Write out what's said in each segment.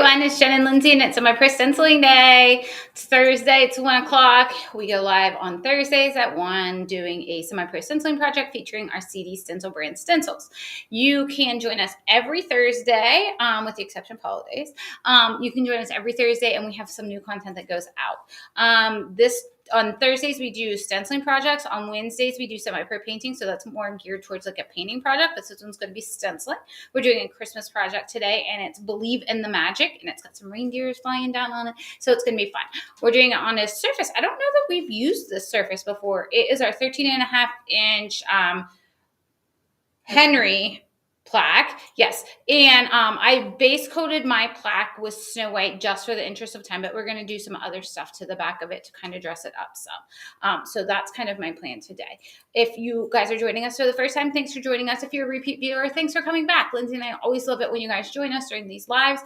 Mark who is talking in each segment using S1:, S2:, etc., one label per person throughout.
S1: everyone, it's Jen and Lindsey, and it's my first stenciling day. It's Thursday, it's 1 o'clock. We go live on Thursdays at 1 doing a semi-pro stenciling project featuring our CD Stencil brand stencils. You can join us every Thursday, with the exception of holidays. You can join us every Thursday, and we have some new content that goes out. On Thursdays, we do stenciling projects. On Wednesdays, we do semi-pro painting. So that's more geared towards like a painting project. But this one's going to be stenciling. We're doing a Christmas project today, and it's Believe in the Magic. And it's got some reindeers flying down on it. So it's going to be fun. We're doing it on a surface. I don't know that we've used this surface before. It is our 13.5-inch Henry plaque. Yes. And I base coated my plaque with Snow White just for the interest of time, but we're going to do some other stuff to the back of it to kind of dress it up some. So that's kind of my plan today. If you guys are joining us for the first time, thanks for joining us. If you're a repeat viewer, thanks for coming back. Lindsey and I always love it when you guys join us during these lives.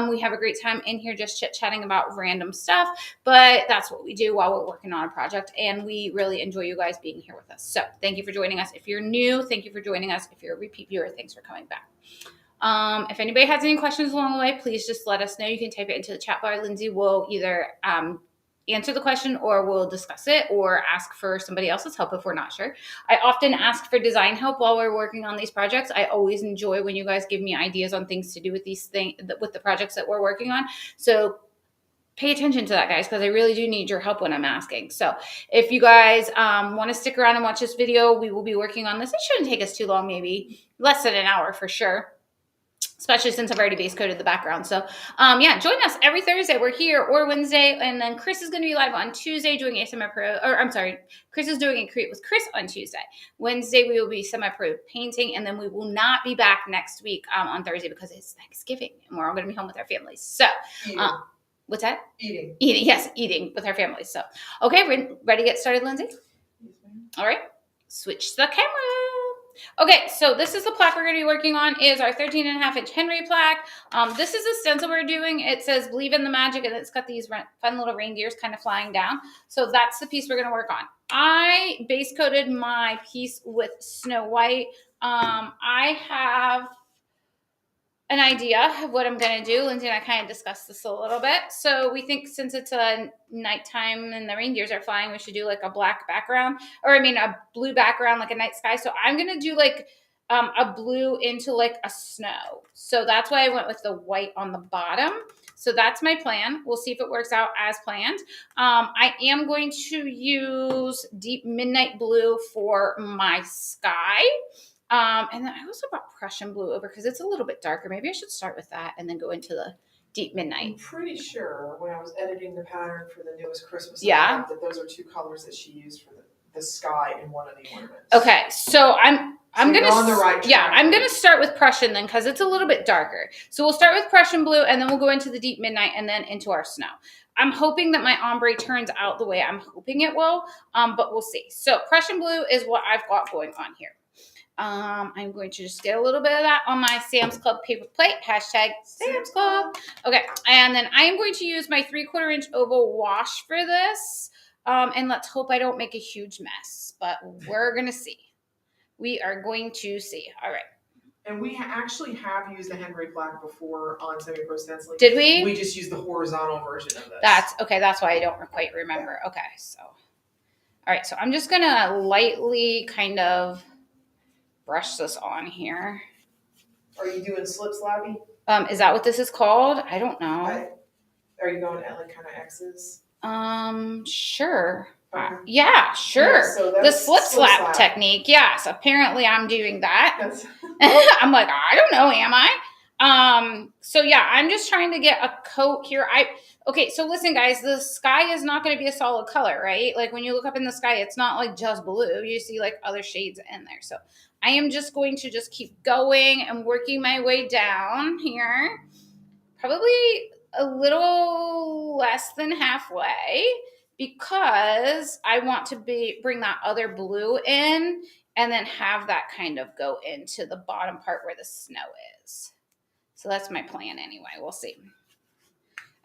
S1: We have a great time in here just chit-chatting about random stuff, but that's what we do while we're working on a project, and we really enjoy you guys being here with us. So thank you for joining us. If you're new, thank you for joining us. If you're a repeat viewer, thanks for coming back. If anybody has any questions along the way, please just let us know. You can type it into the chat bar. Lindsey will either answer the question, or we'll discuss it, or ask for somebody else's help if we're not sure. I often ask for design help while we're working on these projects. I always enjoy when you guys give me ideas on things to do with these things, with the projects that we're working on. So pay attention to that, guys, because I really do need your help when I'm asking. So if you guys want to stick around and watch this video, we will be working on this. It shouldn't take us too long, maybe less than an hour for sure, especially since I've already base coated the background. So yeah, join us every Thursday. We're here, or Wednesday. And then Chris is going to be live on Tuesday doing a semi-pro, or I'm sorry, Chris is doing a Create with Chris on Tuesday. Wednesday, we will be semi-pro painting. And then we will not be back next week on Thursday because it's Thanksgiving and we're all going to be home with our families. So what's that?
S2: Eating.
S1: Yes, eating with our families. So, okay, ready to get started, Lindsey?
S2: Yes, ma'am.
S1: All right, switch the camera. Okay, so this is the plaque we're going to be working on. Is our 13.5-inch Henry plaque. This is a stencil we're doing. It says Believe in the Magic, and it's got these fun little reindeers kind of flying down. So that's the piece we're going to work on. I base coated my piece with Snow White. I have an idea of what I'm going to do. Lindsey and I kind of discussed this a little bit. So we think since it's a nighttime and the reindeers are flying, we should do like a black background, or a blue background, like a night sky. So I'm going to do like a blue into like a snow. So that's why I went with the white on the bottom. So that's my plan. We'll see if it works out as planned. I am going to use deep midnight blue for my sky. And then I also brought Prussian blue over because it's a little bit darker. Maybe I should start with that and then go into the deep midnight.
S2: I'm pretty sure when I was editing the pattern for the newest Christmas
S1: yeah,
S2: that those are two colors that she used for the sky in one of the ornaments.
S1: Okay, so I'm gonna
S2: on the right track.
S1: Yeah, I'm gonna start with Prussian then because it's a little bit darker. So we'll start with Prussian blue and then we'll go into the deep midnight and then into our snow. I'm hoping that my ombre turns out the way I'm hoping it will, but we'll see. So Prussian blue is what I've got going on here. I'm going to just get a little bit of that on my Sam's Club paper plate, hashtag Sam's Club. Okay, and then I am going to use my 3/4-inch oval wash for this, and let's hope I don't make a huge mess, but we're going to see. We are going to see. All right.
S2: And we actually have used the Henry plaque before on semi-pro stenciling.
S1: Did we?
S2: We just used the horizontal version of this.
S1: That's why I don't quite remember. Okay, so. All right, so I'm just going to lightly kind of brush this on here.
S2: Are you doing slip slabby?
S1: Is that what this is called? I don't know.
S2: Are you going at like kind of X's?
S1: Sure.
S2: Okay.
S1: Yeah, sure.
S2: Yeah, so
S1: the slip slap technique. Yes, apparently I'm doing that. I'm like, I don't know, am I? So yeah, I'm just trying to get a coat here. Okay, so listen, guys, the sky is not going to be a solid color, right? Like when you look up in the sky, it's not like just blue. You see like other shades in there. So I am just going to just keep going and working my way down here. Probably a little less than halfway because I want to bring that other blue in and then have that kind of go into the bottom part where the snow is. So that's my plan anyway. We'll see.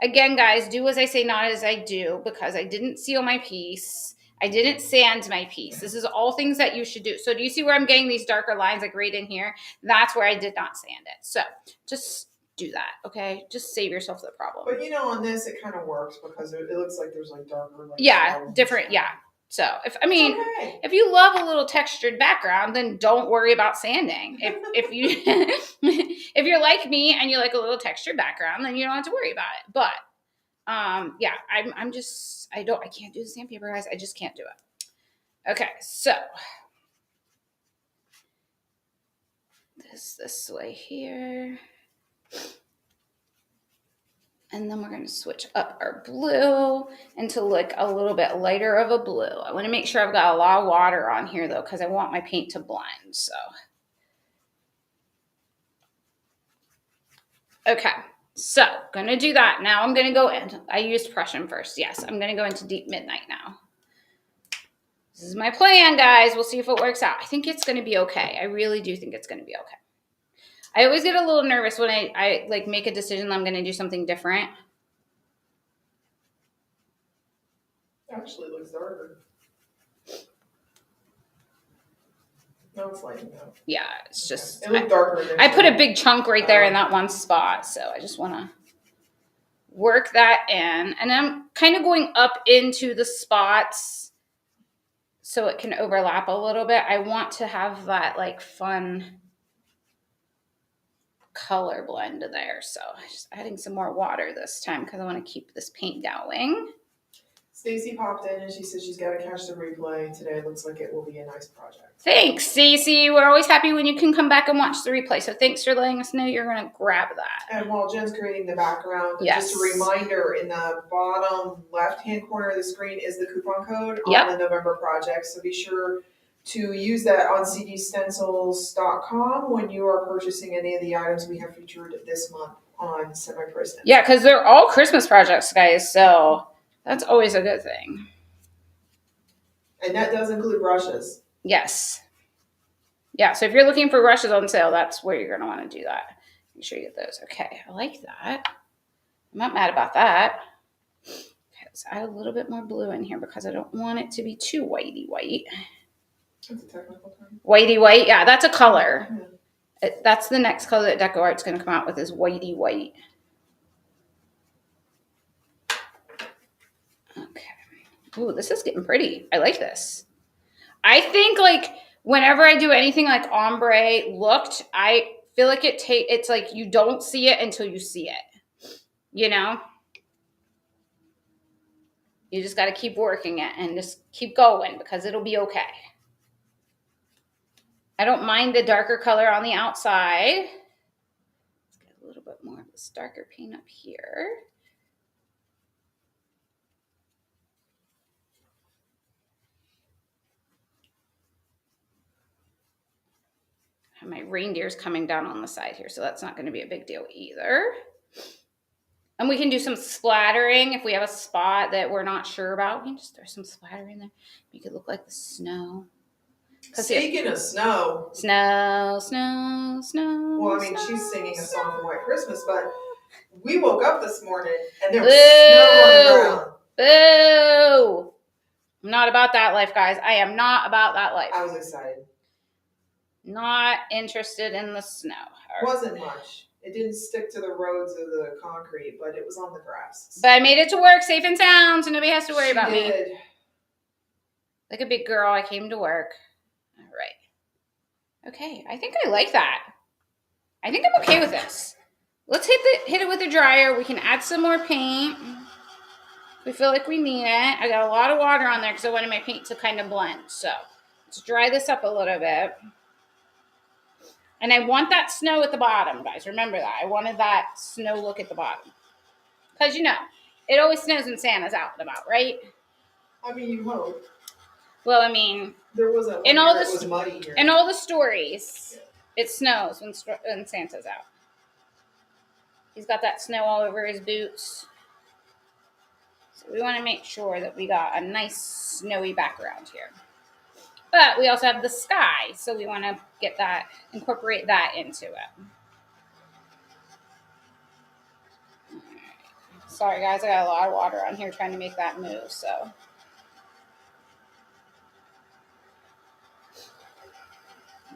S1: Again, guys, do as I say, not as I do, because I didn't seal my piece. I didn't sand my piece. This is all things that you should do. So do you see where I'm getting these darker lines like right in here? That's where I did not sand it. So just do that, okay? Just save yourself the problem.
S2: But on this, it kind of works because it looks like there's like darker, like
S1: different, yeah. So
S2: It's okay.
S1: if you love a little textured background, then don't worry about sanding. If you if you're like me and you like a little textured background, then you don't have to worry about it. But yeah, I can't do the sandpaper, guys. I just can't do it. Okay, so this way here. And then we're going to switch up our blue into like a little bit lighter of a blue. I want to make sure I've got a lot of water on here though, because I want my paint to blend. So, okay. So, going to do that. Now I'm going to go in. I used Prussian first. Yes, I'm going to go into Deep Midnight now. This is my plan, guys. We'll see if it works out. I think it's going to be okay. I really do think it's going to be okay. I always get a little nervous when I like make a decision that I'm going to do something different.
S2: Actually looks darker. No, it's lighting up.
S1: Yeah, it's just...
S2: It looked darker.
S1: I put a big chunk right there in that one spot, so I just want to work that in. And I'm kind of going up into the spots so it can overlap a little bit. I want to have that like fun color blend there. So just adding some more water this time because I want to keep this paint going.
S2: Stacy popped in and she said she's got to catch the replay today. Looks like it will be a nice project.
S1: Thanks, Stacy. We're always happy when you can come back and watch the replay. So thanks for letting us know you're going to grab that.
S2: And while Jen's creating the background,
S1: yes.
S2: Just a reminder, in the bottom left-hand corner of the screen is the coupon code on the November project. So be sure to use that on cdstencils.com when you are purchasing any of the items we have featured this month on Semi-Pro Stencils.
S1: Yeah, because they're all Christmas projects, guys. So that's always a good thing.
S2: And that does include brushes.
S1: Yes. Yeah, so if you're looking for brushes on sale, that's where you're going to want to do that. Make sure you get those. Okay, I like that. I'm not mad about that. Okay, let's add a little bit more blue in here because I don't want it to be too whitey white.
S2: That's a technical term.
S1: Whitey white, yeah, that's a color. That's the next color that Deco Art's going to come out with is whitey white. Okay. Ooh, this is getting pretty. I like this. I think like whenever I do anything like ombre looked, I feel like it's like you don't see it until you see it. You know? You just got to keep working it and just keep going because it'll be okay. I don't mind the darker color on the outside. Let's get a little bit more of this darker paint up here. My reindeer's coming down on the side here, so that's not going to be a big deal either. And we can do some splattering if we have a spot that we're not sure about. We can just throw some splatter in there. Make it look like the snow.
S2: Speaking of snow.
S1: Snow, snow, snow.
S2: Well, I mean,
S1: snow,
S2: she's singing a
S1: snow.
S2: song for White Christmas, but we woke up this morning and there was snow on the ground.
S1: Boo! I'm not about that life, guys. I am not about that life.
S2: I was excited.
S1: Not interested in the snow.
S2: It wasn't much. It didn't stick to the roads of the concrete, but it was on the grass.
S1: But I made it to work safe and sound, so nobody has to worry about
S2: me.
S1: Like a big girl, I came to work. All right. Okay, I think I like that. I think I'm okay with this. Let's hit it with the dryer. We can add some more paint. We feel like we need it. I got a lot of water on there because I wanted my paint to kind of blend. So let's dry this up a little bit. And I want that snow at the bottom, guys. Remember that. I wanted that snow look at the bottom. Because, you know, it always snows when Santa's out and about, right?
S2: I mean, you hope.
S1: Well, I mean,
S2: there was a was muddy here.
S1: In all the stories, it snows when Santa's out. He's got that snow all over his boots. So we want to make sure that we got a nice snowy background here. But we also have the sky, so we want to get that, incorporate that into it. Sorry, guys, I got a lot of water on here trying to make that move, so.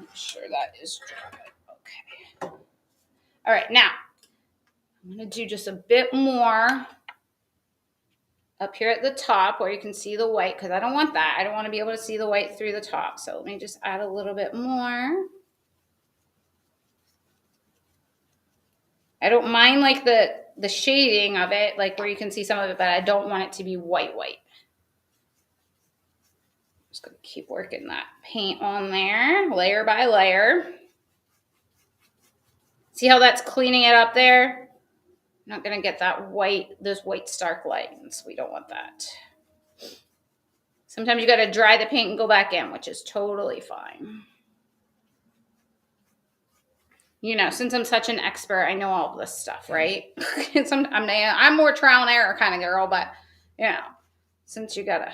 S1: Make sure that is dry. Okay. All right, now, I'm going to do just a bit more up here at the top where you can see the white, because I don't want that. I don't want to be able to see the white through the top. So let me just add a little bit more. I don't mind like the shading of it, like where you can see some of it, but I don't want it to be white. Just going to keep working that paint on there, layer by layer. See how that's cleaning it up there? I'm not going to get that white, those white stark lines. We don't want that. Sometimes you got to dry the paint and go back in, which is totally fine. You know, since I'm such an expert, I know all of this stuff, right? I'm more trial and error kind of girl, but you know, since you gotta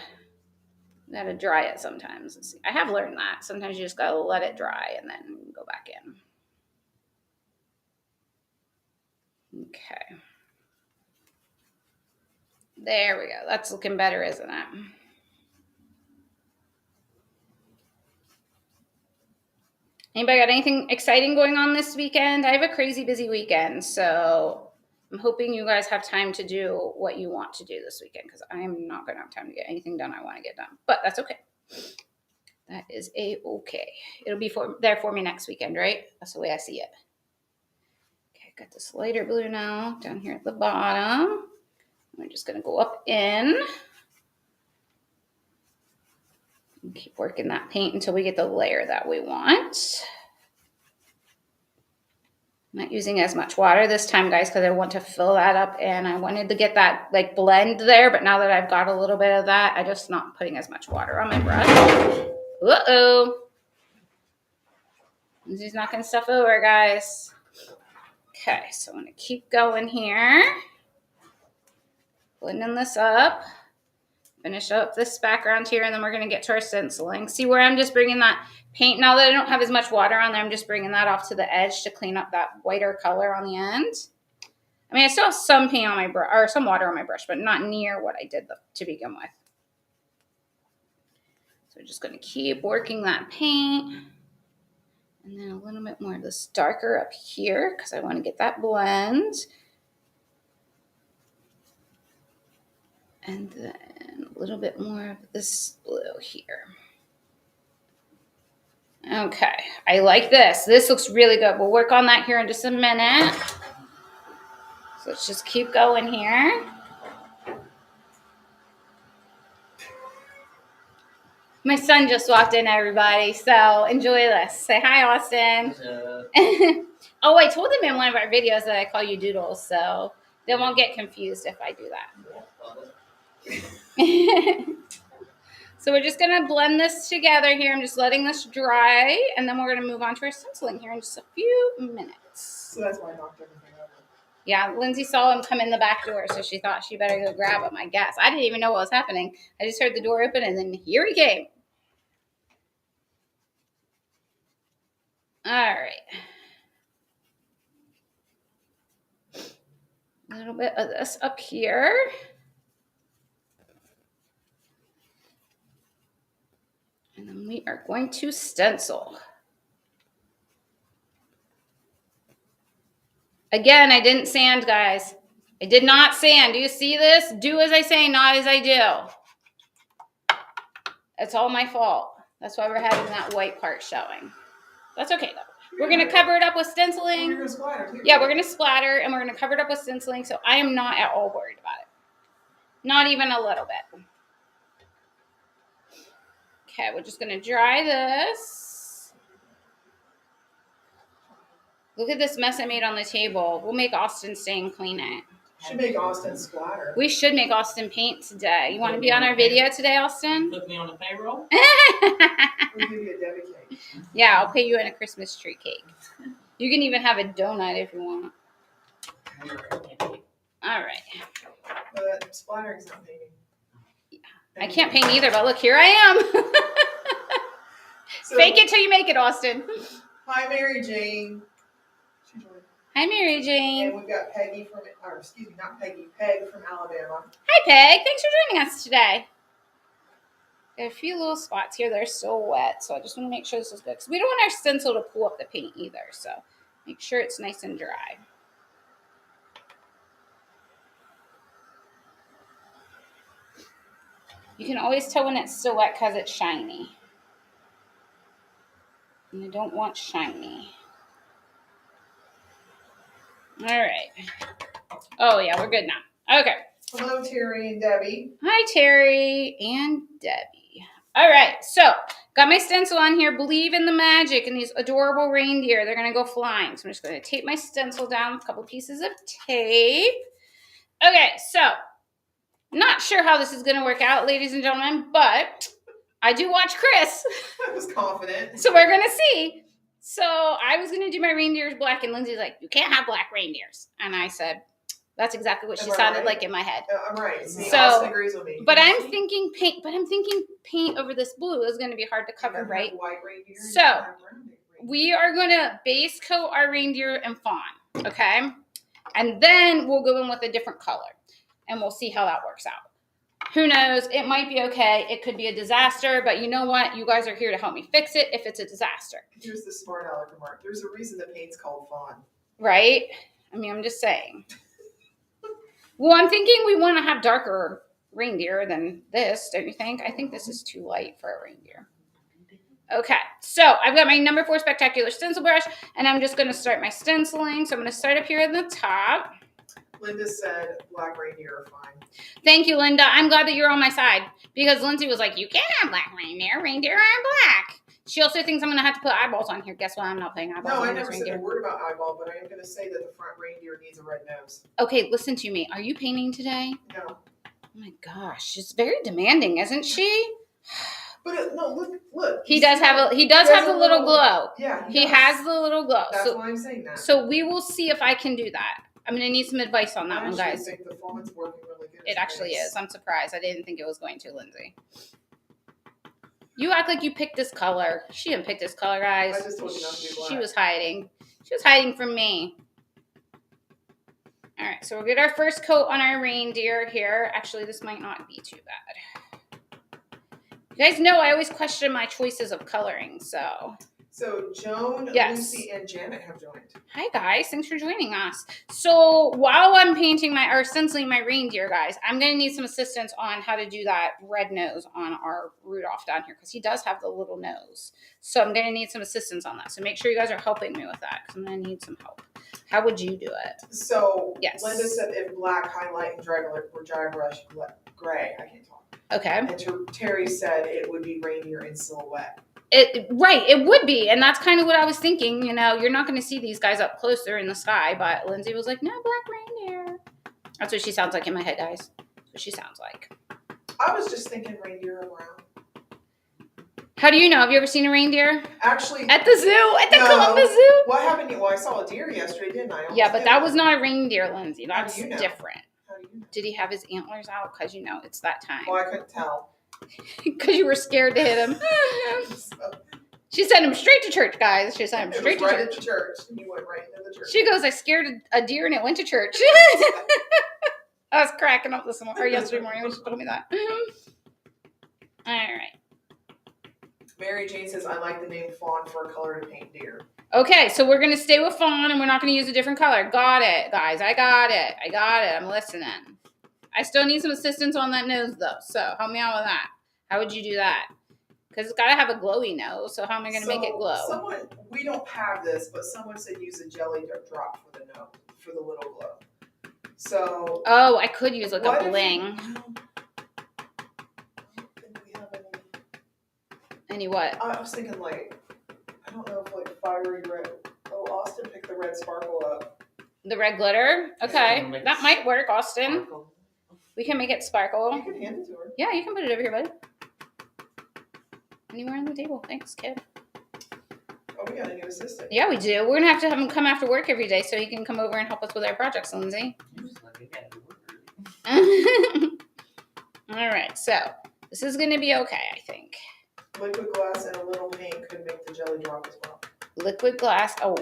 S1: dry it sometimes. I have learned that. Sometimes you just gotta let it dry and then go back in. Okay. There we go. That's looking better, isn't it? Anybody got anything exciting going on this weekend? I have a crazy busy weekend, so I'm hoping you guys have time to do what you want to do this weekend, because I am not going to have time to get anything done I want to get done. But that's okay. That is okay. It'll be there for me next weekend, right? That's the way I see it. Okay, got this lighter blue now down here at the bottom. We're just going to go up in. And keep working that paint until we get the layer that we want. I'm not using as much water this time, guys, because I want to fill that up, and I wanted to get that like blend there, but now that I've got a little bit of that, I'm just not putting as much water on my brush. Uh-oh. Lindsay's knocking stuff over, guys. Okay, so I'm going to keep going here. Blending this up. Finish up this background here, and then we're going to get to our stenciling. See where I'm just bringing that paint, now that I don't have as much water on there, I'm just bringing that off to the edge to clean up that whiter color on the end. I mean, I still have some paint on my brush, or some water on my brush, but not near what I did to begin with. So we're just going to keep working that paint. And then a little bit more of this darker up here, because I want to get that blend. And then a little bit more of this blue here. Okay, I like this. This looks really good. We'll work on that here in just a minute. So let's just keep going here. My son just walked in, everybody, so enjoy this. Say hi, Austin. Oh, I told him in one of our videos that I call you Doodles, so they won't get confused if I do that. So we're just going to blend this together here. I'm just letting this dry, and then we're going to move on to our stenciling here in just a few minutes.
S2: So that's why I knocked everything over.
S1: Yeah, Lindsay saw him come in the back door, so she thought she better go grab him, I guess. I didn't even know what was happening. I just heard the door open, and then here he came. All right. A little bit of this up here. And then we are going to stencil. Again, I didn't sand, guys. I did not sand. Do you see this? Do as I say, not as I do. It's all my fault. That's why we're having that white part showing. That's okay, though. We're going to cover it up with stenciling.
S2: You're gonna splatter, too.
S1: Yeah, we're going to splatter, and we're going to cover it up with stenciling, so I am not at all worried about it. Not even a little bit. Okay, we're just going to dry this. Look at this mess I made on the table. We'll make Austin stay and clean it.
S2: Should make Austin splatter.
S1: We should make Austin paint today. You want to be on our video today, Austin?
S3: Put me on the payroll?
S2: We'll give you a Debbie cake.
S1: Yeah, I'll pay you in a Christmas tree cake. You can even have a donut if you want. All right.
S2: But splattering's not painting.
S1: I can't paint either, but look, here I am.
S2: So,
S1: Fake it till you make it, Austin.
S2: Hi, Mary Jane. She joined.
S1: Hi, Mary
S2: And
S1: Jane.
S2: we've got Peggy from, or excuse me, not Peggy, Peg from Alabama.
S1: Hi, Peg. Thanks for joining us today. Got a few little spots here that are still wet, so I just want to make sure this is good. Because we don't want our stencil to pull up the paint either, so make sure it's nice and dry. You can always tell when it's still wet because it's shiny. And I don't want shiny. All right. Oh, yeah, we're good now. Okay.
S2: Hello, Terry and Debbie.
S1: Hi, Terry and Debbie. All right, so got my stencil on here. Believe in the magic and these adorable reindeer. They're going to go flying. So I'm just going to tape my stencil down with a couple pieces of tape. Okay, so not sure how this is going to work out, ladies and gentlemen, but I do watch Chris.
S2: I was confident.
S1: So we're going to see. So I was going to do my reindeers black, and Lindsay's like, you can't have black reindeers. And I said, that's exactly what she sounded like in my head.
S2: I'm right. See,
S1: so,
S2: Austin agrees with me.
S1: But I'm thinking paint over this blue is going to be hard to cover, right?
S2: White reindeer,
S1: so we are going to base coat our reindeer in fawn, okay? And then we'll go in with a different color, and we'll see how that works out. Who knows? It might be okay. It could be a disaster, but you know what? You guys are here to help me fix it if it's a disaster.
S2: Here's the smart aleck remark. There's a reason the paint's called fawn.
S1: Right? I mean, I'm just saying. Well, I'm thinking we want to have darker reindeer than this, don't you think? I think this is too light for a reindeer. Okay, so I've got my number 4 spectacular stencil brush, and I'm just going to start my stenciling. So I'm going to start up here at the top.
S2: Linda said black reindeer are fine.
S1: Thank you, Linda. I'm glad that you're on my side, because Lindsay was like, you can't have black reindeer. Reindeer are black. She also thinks I'm going to have to put eyeballs on here. Guess what? I'm not putting eyeballs on this reindeer.
S2: No, I never said a word about eyeball, but I am going to say that the front reindeer needs a red nose.
S1: Okay, listen to me. Are you painting today?
S2: No.
S1: Oh my gosh, she's very demanding, isn't she?
S2: But no, look.
S1: He does have a little glow.
S2: Yeah,
S1: he has the little glow.
S2: That's why I'm saying that.
S1: So we will see if I can do that. I'm going to need some advice on that one, guys.
S2: I think the fawn's working really good.
S1: It actually is. I'm surprised. I didn't think it was going to, Lindsay. You act like you picked this color. She didn't pick this color, guys.
S2: I just told you not to be black.
S1: She was hiding. She was hiding from me. All right, so we'll get our first coat on our reindeer here. Actually, this might not be too bad. You guys know I always question my choices of coloring, so.
S2: So Joan, Lucy, and Janet have joined.
S1: Hi, guys. Thanks for joining us. So while I'm stenciling my reindeer, guys, I'm going to need some assistance on how to do that red nose on our Rudolph down here, because he does have the little nose. So I'm going to need some assistance on that. So make sure you guys are helping me with that, because I'm going to need some help. How would you do it?
S2: So
S1: yes.
S2: Linda said if black, highlight, and dry brush gray. I can't talk.
S1: Okay.
S2: And Terry said it would be reindeer in silhouette.
S1: Right, it would be, and that's kind of what I was thinking. You know, you're not going to see these guys up closer in the sky, but Lindsay was like, no, black reindeer. That's what she sounds like in my head, guys. That's what she sounds like.
S2: I was just thinking reindeer are brown.
S1: How do you know? Have you ever seen a reindeer?
S2: Actually.
S1: At the zoo? At the Columbus Zoo?
S2: What happened? Well, I saw a deer yesterday, didn't I?
S1: Yeah, but that was not a reindeer, Lindsay. That's
S2: different.
S1: How do you know? Did he have his antlers out? Because, you know, it's that time.
S2: Well, I couldn't tell.
S1: Because you were scared to hit him. She sent him straight to church, guys. She sent him straight to
S2: church. Into church. And he went right into the church.
S1: She goes, I scared a deer and it went to church. I was cracking up yesterday morning when she told me that. All right.
S2: Mary Jane says, I like the name fawn for a color to paint deer.
S1: Okay, so we're going to stay with fawn and we're not going to use a different color. Got it, guys. I got it. I'm listening. I still need some assistance on that nose, though. So help me out with that. How would you do that? Because it's got to have a glowy nose. So how am I going to make it glow?
S2: We don't have this, but someone said use a jelly drop for the nose, for the little glow. So.
S1: Oh, I could use like a bling.
S2: I don't think we have
S1: any what?
S2: I was thinking I don't know if fiery red. Oh, Austin picked the red sparkle up.
S1: The red glitter? Okay. That might work, Austin.
S2: Sparkle.
S1: We can make it sparkle.
S2: You can hand it to her.
S1: Yeah, you can put it over here, buddy. Anywhere on the table. Thanks, kid.
S2: Oh, we got a new assistant.
S1: Yeah, we do. We're going to have him come after work every day so he can come over and help us with our projects, Lindsay. All right, so this is going to be okay, I think.
S2: Liquid glass and a little paint could make the jelly drop as well.
S1: Liquid glass. Oh,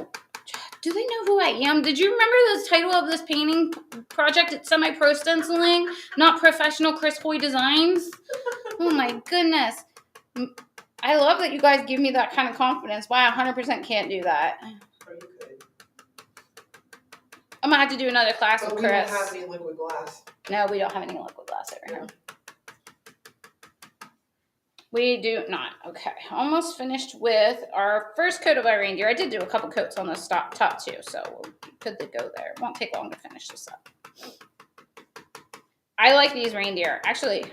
S1: do they know who I am? Did you remember the title of this painting project? It's Semi-Pro Stenciling, not Professional Chris Hoy Designs. Oh my goodness. I love that you guys give me that kind of confidence. Why I 100% can't do that.
S2: Oh, you could.
S1: I'm going to have to do another class with Chris.
S2: We don't have any liquid glass.
S1: No, we don't have any liquid glass over here. We do not. Okay. Almost finished with our first coat of our reindeer. I did do a couple coats on the top too, so we'll put the go there. It won't take long to finish this up. I like these reindeer. Actually,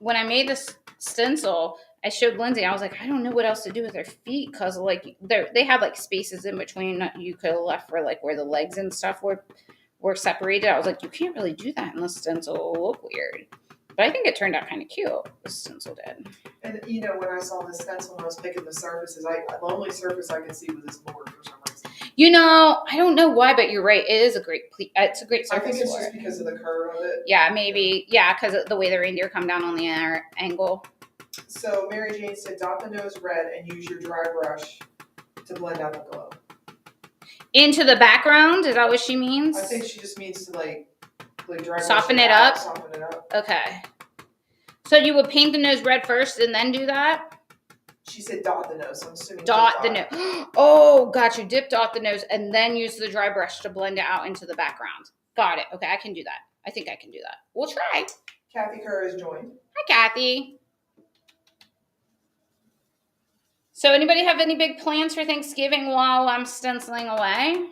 S1: when I made this stencil, I showed Lindsay. I was like, I don't know what else to do with their feet because like they have like spaces in between you could have left for like where the legs and stuff were separated. I was like, you can't really do that in the stencil. It'll look weird. But I think it turned out kind of cute. The stencil did.
S2: And when I saw this stencil and I was picking the surfaces, the only surface I could see was this board for some reason.
S1: I don't know why, but you're right. It is it's a great surface.
S2: I think it's just because of the curve of it.
S1: Yeah, maybe. Yeah, because of the way the reindeer come down on the angle.
S2: So Mary Jane said, dot the nose red and use your dry brush to blend out the glow.
S1: Into the background? Is that what she means?
S2: I think she just means to like dry
S1: soften it up.
S2: Soften it up.
S1: Okay. So you would paint the nose red first and then do that?
S2: She said dot the nose. So I'm assuming
S1: dot the nose. Oh, got you. Dip dot the nose and then use the dry brush to blend it out into the background. Got it. Okay, I can do that. I think I can do that. We'll try.
S2: Kathy Kerr has joined.
S1: Hi, Kathy. So anybody have any big plans for Thanksgiving while I'm stenciling away?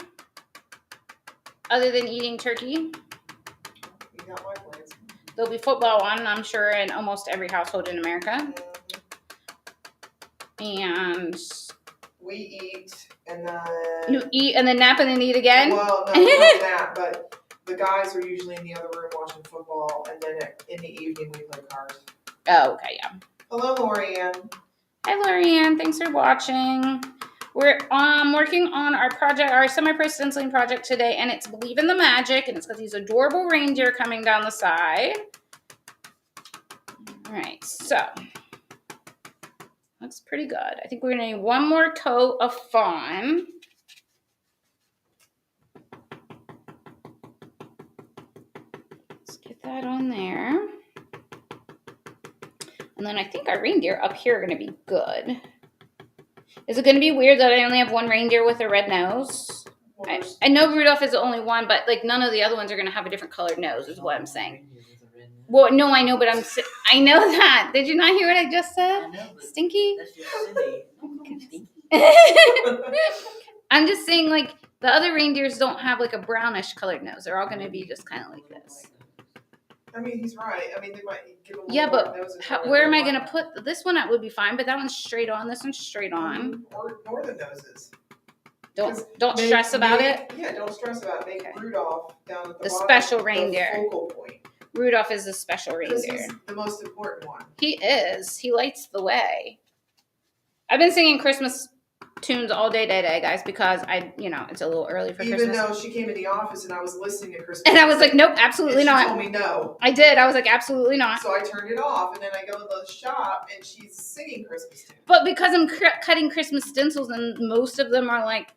S1: Other than eating turkey?
S2: You got my plans.
S1: There'll be football on, I'm sure, in almost every household in America. And
S2: we eat and then...
S1: You eat and then nap and then eat again?
S2: Well, no, not nap, but the guys are usually in the other room watching football, and then in the evening we play cards.
S1: Oh, okay, yeah.
S2: Hello, Lorianne.
S1: Hi, Lorianne. Thanks for watching. We're working on our semi-pro stenciling project today, and it's Believe in the Magic, and it's got these adorable reindeer coming down the side. All right, so looks pretty good. I think we're going to need one more coat of fawn. Let's get that on there. And then I think our reindeer up here are going to be good. Is it going to be weird that I only have one reindeer with a red nose? I know Rudolph is the only one, but like none of the other ones are going to have a different colored nose is what I'm saying. Well, no, I know, but I know that. Did you not hear what I just said?
S3: I know,
S1: Stinky?
S3: That's just silly. Don't call me Stinky.
S1: I'm just saying like the other reindeers don't have like a brownish colored nose. They're all going to be just kind of like this.
S2: I mean, he's right. I mean, they might give a little
S1: Yeah, but where am I going to
S2: to
S1: put this one? That would be fine, but that one's straight on. This one's straight on.
S2: Or the noses.
S1: Don't stress about it.
S2: Yeah, don't stress about it. Make
S1: Okay.
S2: Rudolph down at the
S1: The
S2: bottom,
S1: special reindeer.
S2: The focal point.
S1: Rudolph is the special
S2: Because
S1: reindeer.
S2: he's the most important one.
S1: He is. He lights the way. I've been singing Christmas tunes all day today, guys, because it's a little early for
S2: Even
S1: Christmas.
S2: though she came in the office and I was listening to Christmas.
S1: And I was like, nope, absolutely
S2: and she
S1: not.
S2: told me no.
S1: I did. I was like, absolutely not.
S2: So I turned it off, and then I go to the shop, and she's singing Christmas tunes.
S1: But because I'm cutting Christmas stencils, and most of them are like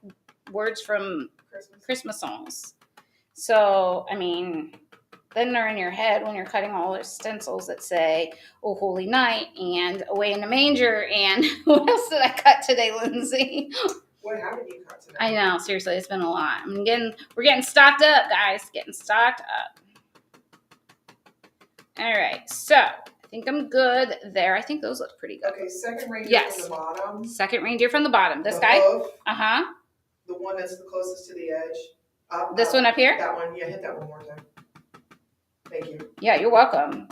S1: words from Christmas songs. So, I mean, then they're in your head when you're cutting all those stencils that say, "Oh, Holy Night," and "Away in the Manger," and what else did I cut today, Lindsay?
S2: What haven't you cut today?
S1: I know, seriously, it's been a lot. We're getting stocked up, guys. Getting stocked up. All right, so I think I'm good there. I think those look pretty good.
S2: Okay, second reindeer
S1: Yes.
S2: from the bottom.
S1: Second reindeer from the bottom. This
S2: The
S1: guy?
S2: hoof,
S1: Uh-huh.
S2: the one that's the closest to the edge. Up,
S1: This one up here?
S2: That one, yeah, hit that one more time. Thank you.
S1: Yeah, you're welcome.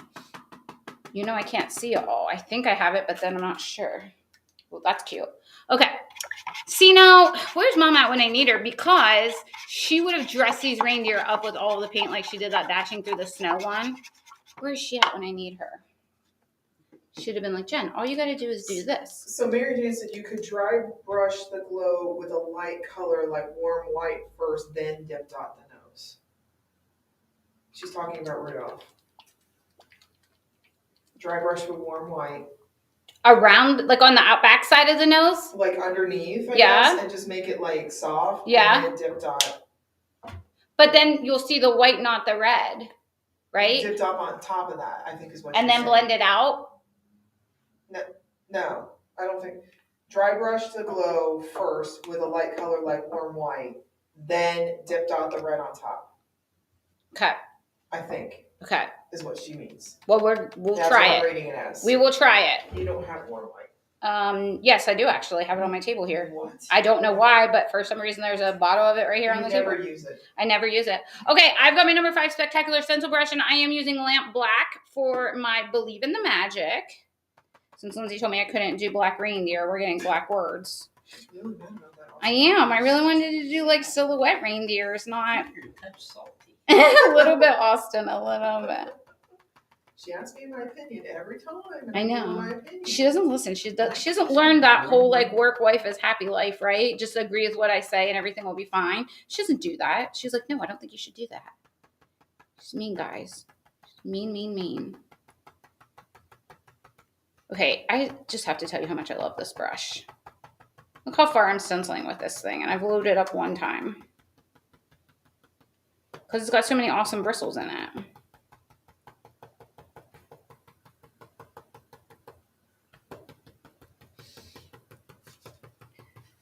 S1: I can't see it all. I think I have it, but then I'm not sure. Well, that's cute. Okay. See now, where's Mom at when I need her? Because she would have dressed these reindeer up with all the paint like she did that Dashing Through the Snow one. Where is she at when I need her? Should have been like, Jen, all you got to do is do this.
S2: So Mary Jane said you could dry brush the glow with a light color like warm white first, then dip dot the nose. She's talking about Rudolph. Dry brush with warm white.
S1: Around, like on the back side of the nose?
S2: Like underneath, I
S1: Yeah.
S2: guess, and just make it like soft.
S1: Yeah.
S2: And then dip dot.
S1: But then you'll see the white, not the red, right?
S2: Dip dot on top of that, I think is what
S1: And
S2: she's
S1: then
S2: saying.
S1: blend it out?
S2: No, I don't think. Dry brush the glow first with a light color like warm white, then dip dot the red on top.
S1: Okay.
S2: I think.
S1: Okay.
S2: is what she means.
S1: Well, we'll
S2: That's
S1: try
S2: what I'm
S1: it.
S2: reading it as.
S1: We will try it.
S2: You don't have warm white.
S1: Yes, I do actually have it on my table here.
S2: What?
S1: I don't know why, but for some reason there's a bottle of it right here on the table.
S2: You never use it.
S1: I never use it. Okay, I've got my number 5 spectacular stencil brush, and I am using lamp black for my Believe in the Magic. Since Lindsay told me I couldn't do black reindeer, we're getting black words.
S2: Really mad about that also.
S1: I am. I really wanted to do like silhouette reindeers, not
S3: You're a touch salty.
S1: a little bit, Austin, a little bit.
S2: She asks me my opinion every time. And
S1: I
S2: give her
S1: know.
S2: my opinion.
S1: She doesn't listen. She doesn't learn that whole like work wife is happy life, right? Just agree with what I say and everything will be fine. She doesn't do that. She's like, no, I don't think you should do that. She's mean, guys. Mean. Okay, I just have to tell you how much I love this brush. Look how far I'm stenciling with this thing, and I've loaded it up one time. Because it's got so many awesome bristles in it.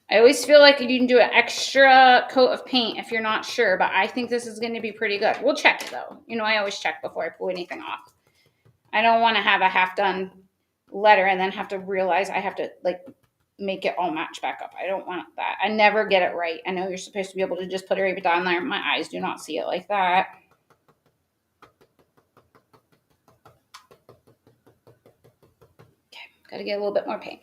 S1: I always feel like you can do an extra coat of paint if you're not sure, but I think this is going to be pretty good. We'll check it, though. You know, I always check before I pull anything off. I don't want to have a half-done letter and then have to realize I have to, like, make it all match back up. I don't want that. I never get it right. I know you're supposed to be able to just put it right down there. My eyes do not see it like that. Okay, got to get a little bit more paint.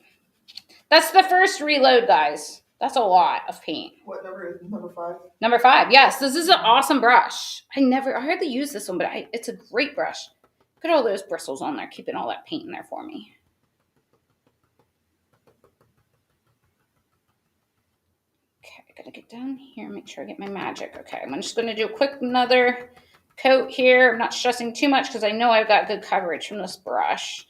S1: That's the first reload, guys. That's a lot of paint.
S2: What number is number 5?
S1: Number 5, yes. This is an awesome brush. I hardly use this one, but it's a great brush. Look at all those bristles on there, keeping all that paint in there for me. Okay, I gotta get down here and make sure I get my magic. Okay, I'm just gonna do a quick another coat here. I'm not stressing too much because I know I've got good coverage from this brush.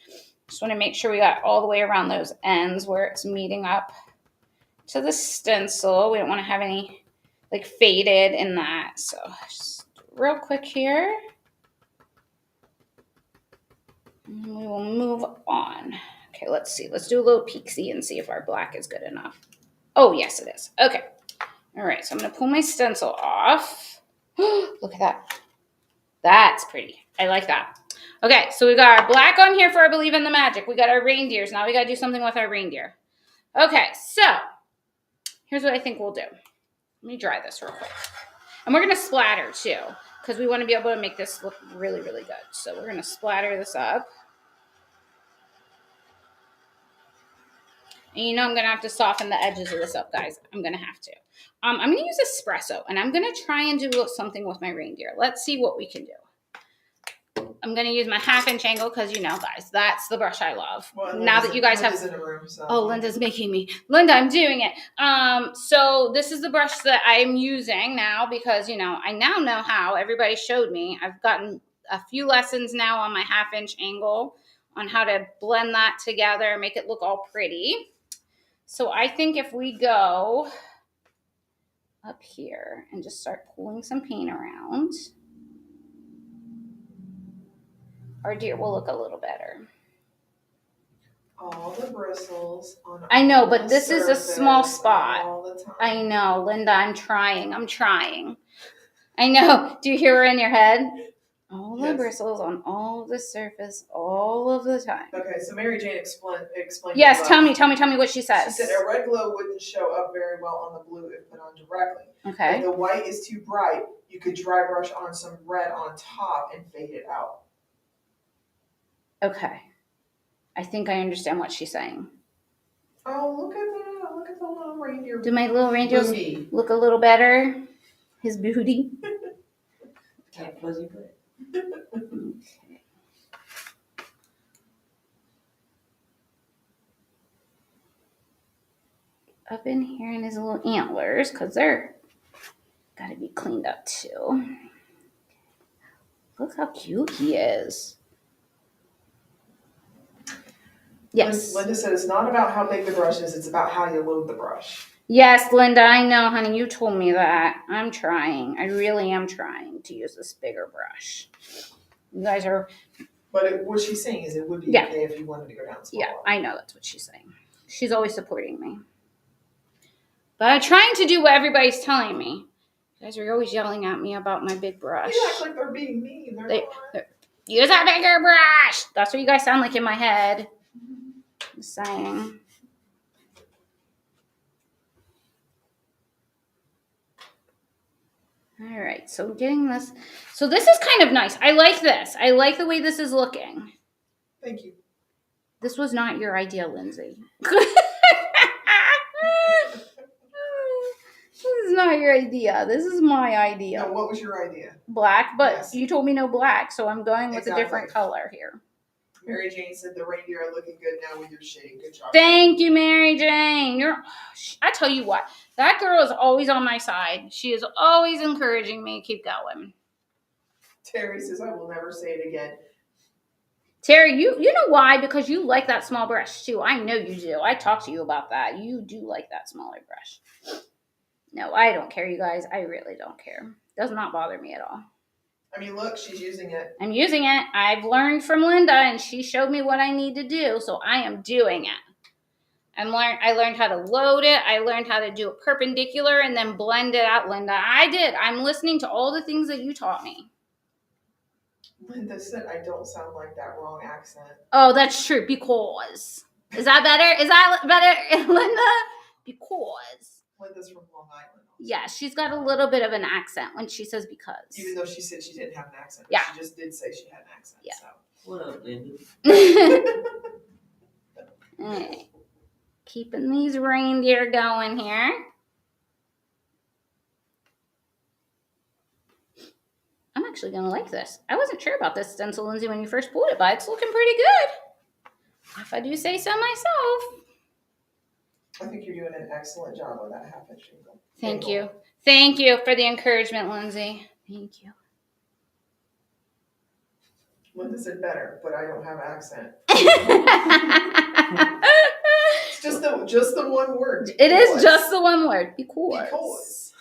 S1: Just want to make sure we got all the way around those ends where it's meeting up to the stencil. We don't want to have any like faded in that. So just real quick here. And we will move on. Okay, let's see. Let's do a little peek-see and see if our black is good enough. Oh, yes, it is. Okay. All right, so I'm going to pull my stencil off. Look at that. That's pretty. I like that. Okay, so we got our black on here for our Believe in the Magic. We got our reindeers. Now we got to do something with our reindeer. Okay, so here's what I think we'll do. Let me dry this real quick. And we're going to splatter, too, because we want to be able to make this look really, really good. So we're going to splatter this up. And you know I'm going to have to soften the edges of this up, guys. I'm going to have to. I'm going to use espresso, and I'm going to try and do something with my reindeer. Let's see what we can do. I'm going to use my 1/2" angle because, you know, guys, that's the brush I love.
S2: Well,
S1: now that you guys
S2: Linda's
S1: have...
S2: in the room, so.
S1: Oh, Linda's making me. Linda, I'm doing it. So this is the brush that I'm using now because, you know, I now know how. Everybody showed me. I've gotten a few lessons now on my 1/2" angle on how to blend that together, make it look all pretty. So I think if we go up here and just start pulling some paint around, our deer will look a little better.
S2: All the bristles on
S1: I know,
S2: all
S1: but
S2: the
S1: this is a small
S2: surface
S1: spot.
S2: all the time.
S1: I know, Linda, I'm trying. I know. Do you hear her in your head? All the
S2: Yes.
S1: bristles on all the surface all of the time.
S2: Okay, so Mary Jane explained.
S1: Yes,
S2: the
S1: tell
S2: glow.
S1: me what she says.
S2: She said a red glow wouldn't show up very well on the blue if put on directly.
S1: Okay.
S2: If the white is too bright, you could dry brush on some red on top and fade it out.
S1: Okay. I think I understand what she's saying.
S2: Oh, look at the little reindeer.
S1: Do my little reindeers
S2: booty.
S1: look a little better? His booty.
S3: Cat fuzzy butt.
S1: Okay. Up in here in his little antlers, because they're got to be cleaned up too. Look how cute he is. Yes.
S2: Linda said it's not about how big the brush is, it's about how you load the brush.
S1: Yes, Linda, I know, honey. You told me that. I'm trying. I really am trying to use this bigger brush. You guys are...
S2: But what she's saying is it would be
S1: Yeah.
S2: okay if you wanted to go down smaller.
S1: Yeah, I know that's what she's saying. She's always supporting me. But I'm trying to do what everybody's telling me. guys are always yelling at me about my big brush.
S2: You act like they're being mean. They're not.
S1: Use a bigger brush. That's what you guys sound like in my head. Just saying. All right, so getting this. So this is kind of nice. I like this. I like the way this is looking.
S2: Thank you.
S1: This was not your idea, Lindsay. This is not your idea. This is my idea.
S2: No, what was your idea?
S1: Black, but
S2: Yes.
S1: you told me no black, so I'm going with
S2: Exactly.
S1: a different color here.
S2: Mary Jane said the reindeer are looking good now with your shade. Good job.
S1: Thank you, Mary Jane. I tell you what, that girl is always on my side. She is always encouraging me to keep going.
S2: Terry says I will never say it again.
S1: Terry, you know why? Because you like that small brush too. I know you do. I talked to you about that. You do like that smaller brush. No, I don't care, you guys. I really don't care. Does not bother me at all.
S2: I mean, look, she's using it.
S1: I'm using it. I've learned from Linda, and she showed me what I need to do, so I am doing it. I learned how to load it. I learned how to do it perpendicular and then blend it out, Linda. I did. I'm listening to all the things that you taught me.
S2: Linda said I don't sound like that wrong accent.
S1: Oh, that's true. Because. Is that better? Is that better, Linda? Because.
S2: Linda's from Long Island.
S1: Yeah, she's got a little bit of an accent when she says because.
S2: Even though she said she didn't have an accent.
S1: Yeah.
S2: She just did say she had an accent.
S1: Yeah.
S2: So.
S3: What up, Linda?
S1: All right. Keeping these reindeer going here. I'm actually going to like this. I wasn't sure about this stencil, Lindsay, when you first pulled it, but it's looking pretty good. If I do say so myself.
S2: I think you're doing an excellent job on that half-inch shingle.
S1: Thank you. Thank you for the encouragement, Lindsay. Thank you.
S2: Linda said better, but I don't have an accent. It's just the one word.
S1: It is just the one word. Because.
S2: Because.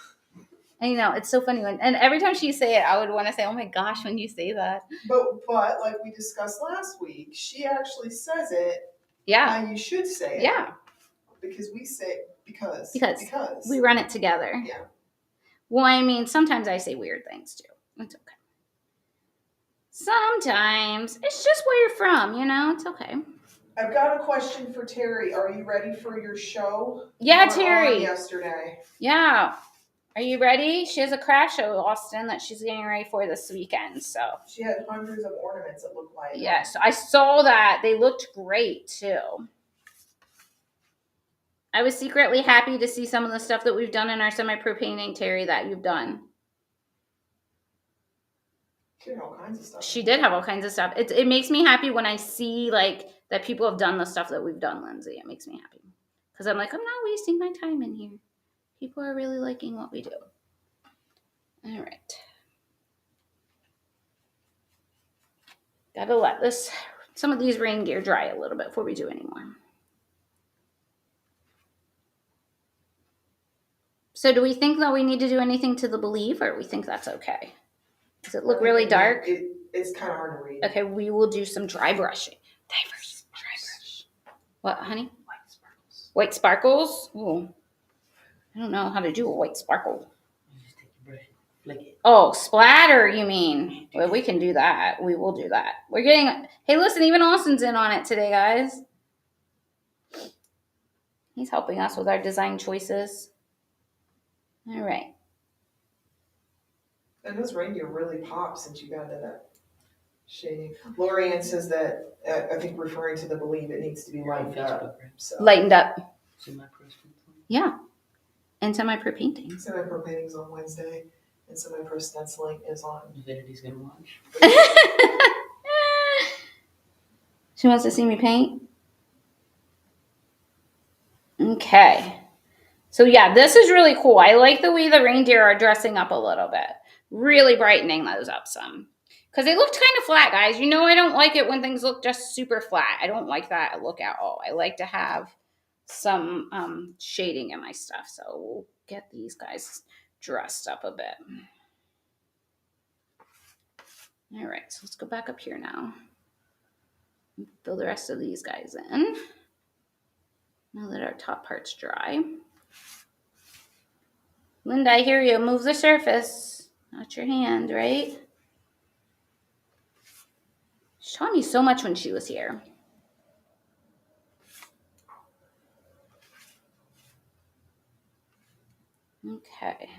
S1: And it's so funny and every time she say it, I would want to say, "Oh my gosh," when you say that.
S2: But like we discussed last week, she actually says it.
S1: Yeah.
S2: How you should say it.
S1: Yeah.
S2: Because we say because
S1: we run it together.
S2: Yeah.
S1: Well, I mean, sometimes I say weird things too. It's okay. Sometimes it's just where you're from, It's okay.
S2: I've got a question for Terry. Are you ready for your show?
S1: Yeah,
S2: You were
S1: Terry.
S2: on yesterday.
S1: Yeah. Are you ready? She has a craft show, Austin, that she's getting ready for this weekend. So
S2: She had hundreds of ornaments, it looked like.
S1: yes, I saw that. They looked great too. I was secretly happy to see some of the stuff that we've done in our semi-pro painting, Terry, that you've done.
S2: She had all kinds of stuff.
S1: She did have all kinds of stuff. It makes me happy when I see that people have done the stuff that we've done, Lindsay. It makes me happy. Because I'm like, I'm not wasting my time in here. People are really liking what we do. All right. Gotta let some of these reindeer dry a little bit before we do any more. So do we think that we need to do anything to the Believe, or we think that's okay? Does it look really dark?
S2: It's kind of hard to read.
S1: Okay, we will do some dry brushing. Dry brush. What, honey?
S3: White sparkles.
S1: White sparkles? Ooh. I don't know how to do a white sparkle.
S3: You just take your brush, flick it.
S1: Oh, splatter, you mean? Well, we can do that. We will do that. Hey, listen, even Austin's in on it today, guys. He's helping us with our design choices. All right.
S2: And this reindeer really pops since you got into that shading. Lorianne says that, I think referring to the Believe, it needs to be lightened up. So.
S1: Lightened up.
S3: Semi-pro stenciling.
S1: Yeah. And semi-pro painting.
S2: Semi-pro painting's on Wednesday, and semi-pro stenciling is on.
S3: Divinity's gonna watch.
S1: She wants to see me paint? Okay. So yeah, this is really cool. I like the way the reindeer are dressing up a little bit. Really brightening those up some. Because they looked kind of flat, guys. I don't like it when things look just super flat. I don't like that look at all. I like to have some shading in my stuff. So we'll get these guys dressed up a bit. All right, so let's go back up here now. Fill the rest of these guys in. Now that our top part's dry. Linda, I hear you. Move the surface, not your hand, right? She taught me so much when she was here. Okay.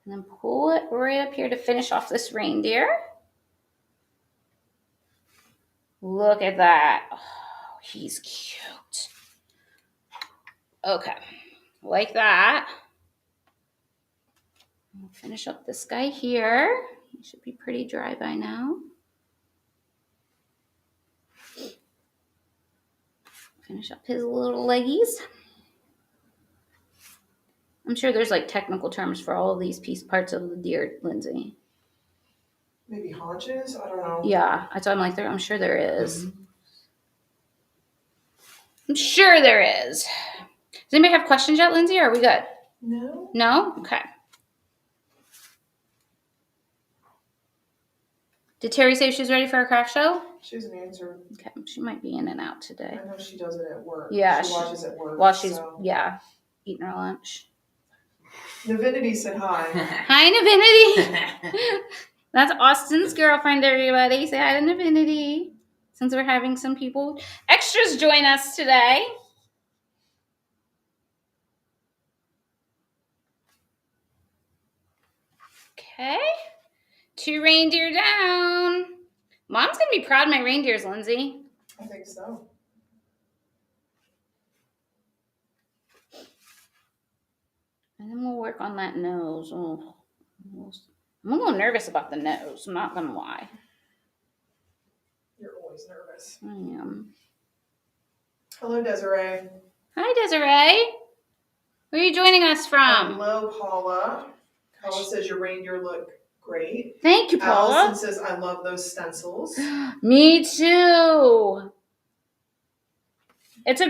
S1: And then pull it right up here to finish off this reindeer. Look at that. Oh, he's cute. Okay. Like that. We'll finish up this guy here. He should be pretty dry by now. Finish up his little leggies. I'm sure there's like technical terms for all of these parts of the deer, Lindsay.
S2: Maybe haunches? I don't know.
S1: Yeah, that's what I'm like. I'm sure there is. I'm sure there is. Does anybody have questions yet, Lindsay? Or are we good?
S2: No.
S1: No? Okay. Did Terry say she's ready for a craft show?
S2: She hasn't answered.
S1: Okay, she might be in and out today.
S2: I know she does it at work.
S1: Yeah,
S2: she watches at work.
S1: While she's, eating her lunch.
S2: Navinity said hi.
S1: Hi, Navinity. That's Austin's girlfriend, everybody. Say hi to Navinity. Since we're having some people extras join us today. Okay. 2 reindeer down. Mom's going to be proud of my reindeers, Lindsay.
S2: I think so.
S1: And then we'll work on that nose. Oh, I'm a little nervous about the nose. I'm not going to lie.
S2: You're always nervous.
S1: I am.
S2: Hello, Desiree.
S1: Hi, Desiree. Where are you joining us from?
S2: Hello, Paula. Paula says your reindeer look great.
S1: Thank you, Paula.
S2: Allison says, I love those stencils.
S1: Me too. This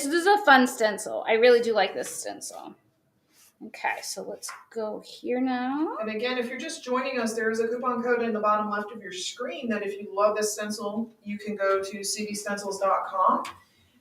S1: is a fun stencil. I really do like this stencil. Okay, so let's go here now.
S2: And again, if you're just joining us, there is a coupon code in the bottom left of your screen that if you love this stencil, you can go to cdstencils.com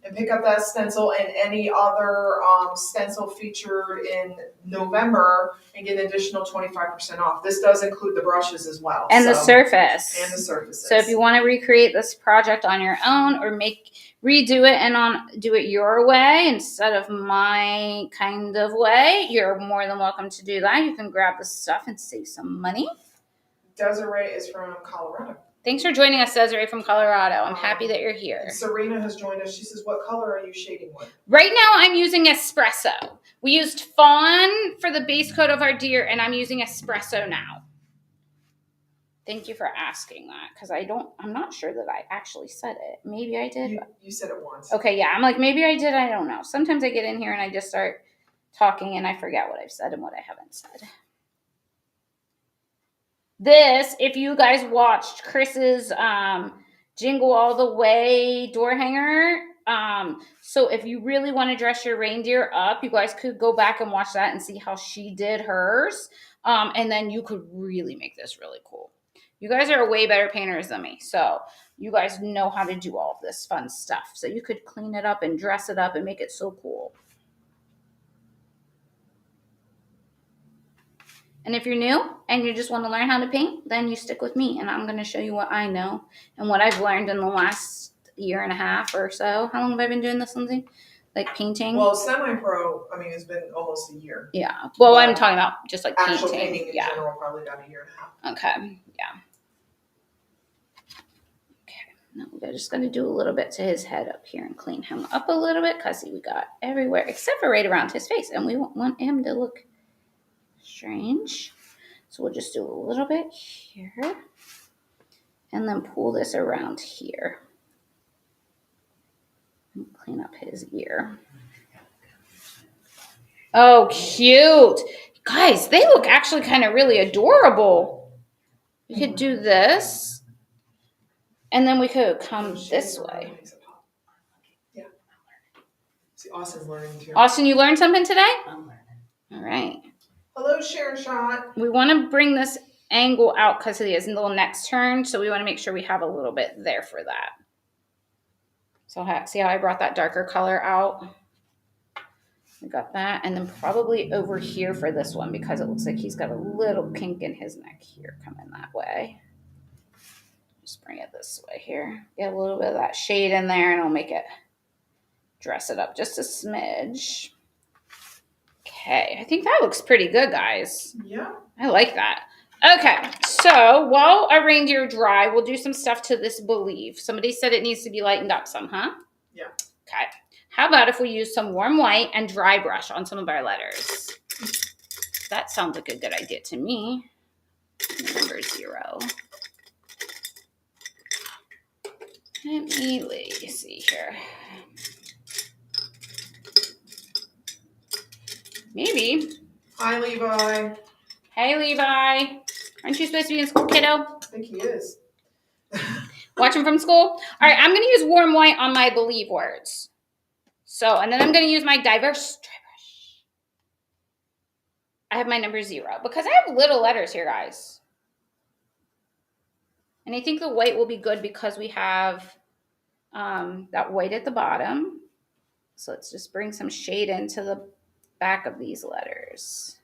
S2: and pick up that stencil and any other stencil featured in November and get an additional 25% off. This does include the brushes as well.
S1: And the surface.
S2: And the surfaces.
S1: So if you want to recreate this project on your own or redo it and do it your way instead of my kind of way, you're more than welcome to do that. You can grab the stuff and save some money.
S2: Desiree is from Colorado.
S1: Thanks for joining us, Desiree from Colorado. I'm happy that you're here.
S2: Serena has joined us. She says, what color are you shading with?
S1: Right now, I'm using espresso. We used fawn for the base coat of our deer, and I'm using espresso now. Thank you for asking that, because I'm not sure that I actually said it. Maybe I did.
S2: You said it once.
S1: Okay, yeah. I'm like, maybe I did. I don't know. Sometimes I get in here and I just start talking, and I forget what I've said and what I haven't said. This, if you guys watched Chris's Jingle All the Way door hanger, so if you really want to dress your reindeer up, you guys could go back and watch that and see how she did hers, and then you could really make this really cool. You guys are way better painters than me, so you guys know how to do all of this fun stuff. So you could clean it up and dress it up and make it so cool. And if you're new and you just want to learn how to paint, then you stick with me, and I'm going to show you what I know and what I've learned in the last year and a half or so. How long have I been doing this, Lindsay? Like painting?
S2: Well, semi-pro, it's been almost a year.
S1: Yeah. Well, I'm talking about just like painting.
S2: Actual painting in general, probably about a year and a half.
S1: Okay. Yeah. Okay. Now we're just going to do a little bit to his head up here and clean him up a little bit because we got everywhere except for right around his face, and we want him to look strange. So we'll just do a little bit here and then pull this around here and clean up his ear. Oh, cute. Guys, they look actually kind of really adorable. We could do this and then we could come this way.
S2: Yeah. See, Austin's learning too.
S1: Austin, you learned something today?
S3: I'm learning.
S1: All right.
S2: Hello, Sharon Shot.
S1: We want to bring this angle out because he has a little next turn, so we want to make sure we have a little bit there for that. So see how I brought that darker color out? We got that. And then probably over here for this one because it looks like he's got a little kink in his neck here coming that way. Just bring it this way here. Get a little bit of that shade in there and I'll make it dress it up just a smidge. Okay, I think that looks pretty good, guys.
S2: Yeah.
S1: I like that. Okay, so while our reindeer dry, we'll do some stuff to this believe. Somebody said it needs to be lightened up some, huh?
S2: Yeah.
S1: Okay. How about if we use some warm white and dry brush on some of our letters? That sounds like a good idea to me. Number 0. Let me see here. Maybe.
S2: Hi, Levi.
S1: Hey, Levi. Aren't you supposed to be in school, kiddo?
S2: I think he is.
S1: Watching from school? All right, I'm going to use warm white on my believe words. So, and then I'm going to use my diverse dry brush. I have my number 0 because I have little letters here, guys. And I think the white will be good because we have that white at the bottom. So let's just bring some shade into the back of these letters.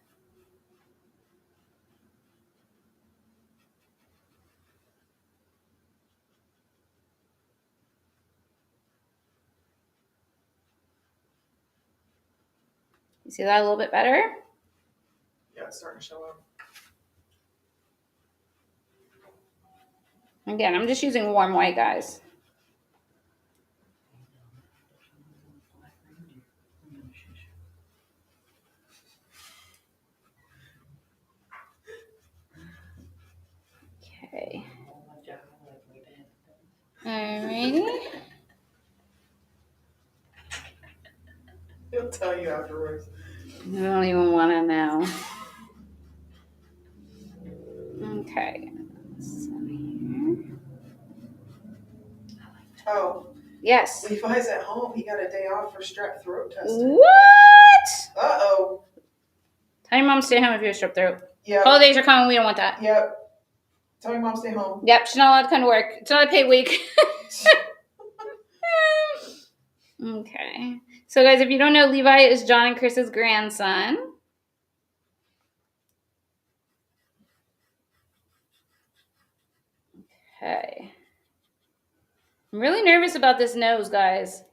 S1: You see that a little bit better?
S2: Yeah, it's starting to show up.
S1: Again, I'm just using warm white, guys. Okay. Alrighty.
S2: He'll tell you afterwards.
S1: I don't even want to know. Okay. So here.
S2: Oh,
S1: Yes.
S2: Levi's at home. He got a day off for strep throat testing.
S1: What?
S2: Uh-oh.
S1: Tell your mom to stay home if you have strep throat.
S2: Yep.
S1: Holidays are coming. We don't want that.
S2: Yep. Tell your mom to stay home.
S1: Yep. She's not allowed to come to work. It's not a paid week. Okay. So, guys, if you don't know, Levi is John and Chris's grandson. Okay. I'm really nervous about this nose, guys.